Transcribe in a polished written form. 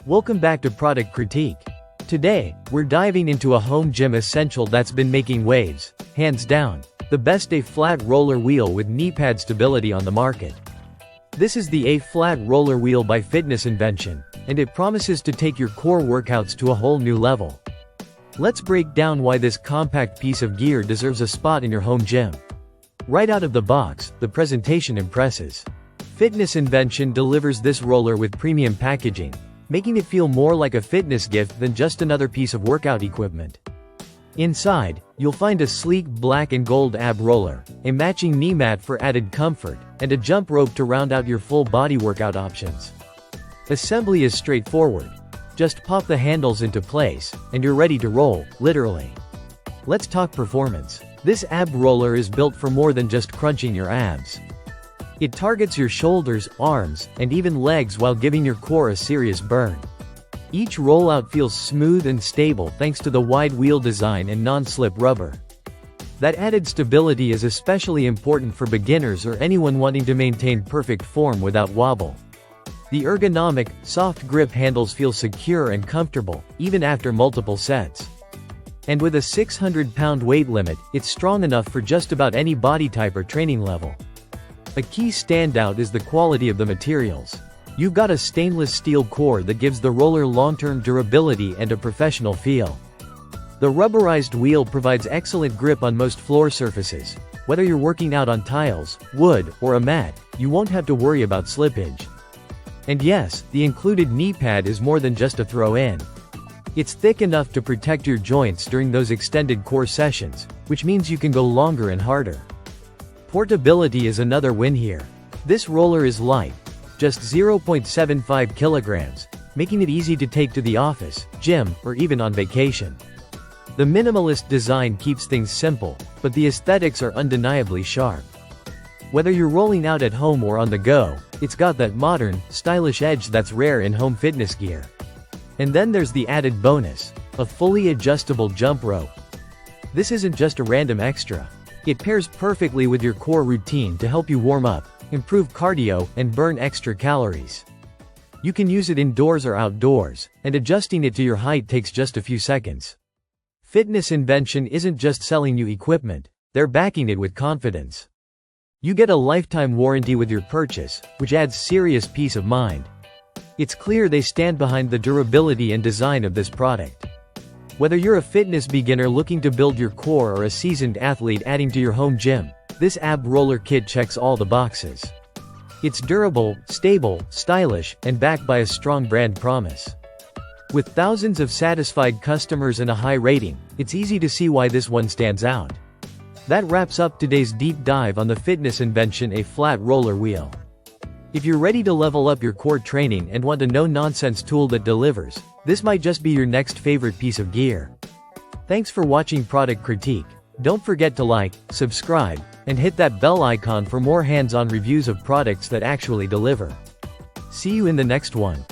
Welcome back to Product Critique. Today, we're diving into a home gym essential that's been making waves, hands down. The best A-flat roller wheel with knee pad stability on the market. This is the A-flat roller wheel by Fitness Invention, and it promises to take your core workouts to a whole new level. Let's break down why this compact piece of gear deserves a spot in your home gym. Right out of the box, the presentation impresses. Fitness Invention delivers this roller with premium packaging, making it feel more like a fitness gift than just another piece of workout equipment. Inside, you'll find a sleek black and gold ab roller, a matching knee mat for added comfort, and a jump rope to round out your full body workout options. Assembly is straightforward. Just pop the handles into place, and you're ready to roll, literally. Let's talk performance. This ab roller is built for more than just crunching your abs. It targets your shoulders, arms, and even legs while giving your core a serious burn. Each rollout feels smooth and stable thanks to the wide wheel design and non-slip rubber. That added stability is especially important for beginners or anyone wanting to maintain perfect form without wobble. The ergonomic, soft grip handles feel secure and comfortable, even after multiple sets. And with a 600-pound weight limit, it's strong enough for just about any body type or training level. A key standout is the quality of the materials. You've got a stainless steel core that gives the roller long-term durability and a professional feel. The rubberized wheel provides excellent grip on most floor surfaces. Whether you're working out on tiles, wood, or a mat, you won't have to worry about slippage. And yes, the included knee pad is more than just a throw-in. It's thick enough to protect your joints during those extended core sessions, which means you can go longer and harder. Portability is another win here. This roller is light, just 0.75 kilograms, making it easy to take to the office, gym, or even on vacation. The minimalist design keeps things simple, but the aesthetics are undeniably sharp. Whether you're rolling out at home or on the go, it's got that modern, stylish edge that's rare in home fitness gear. And then there's the added bonus, a fully adjustable jump rope. This isn't just a random extra. It pairs perfectly with your core routine to help you warm up, improve cardio, and burn extra calories. You can use it indoors or outdoors, and adjusting it to your height takes just a few seconds. Fitness Invention isn't just selling you equipment, they're backing it with confidence. You get a lifetime warranty with your purchase, which adds serious peace of mind. It's clear they stand behind the durability and design of this product. Whether you're a fitness beginner looking to build your core or a seasoned athlete adding to your home gym, this ab roller kit checks all the boxes. It's durable, stable, stylish, and backed by a strong brand promise. With thousands of satisfied customers and a high rating, it's easy to see why this one stands out. That wraps up today's deep dive on the Fitness Invention A-flat roller wheel. If you're ready to level up your core training and want a no-nonsense tool that delivers, this might just be your next favorite piece of gear. Thanks for watching Product Critique. Don't forget to like, subscribe, and hit that bell icon for more hands-on reviews of products that actually deliver. See you in the next one.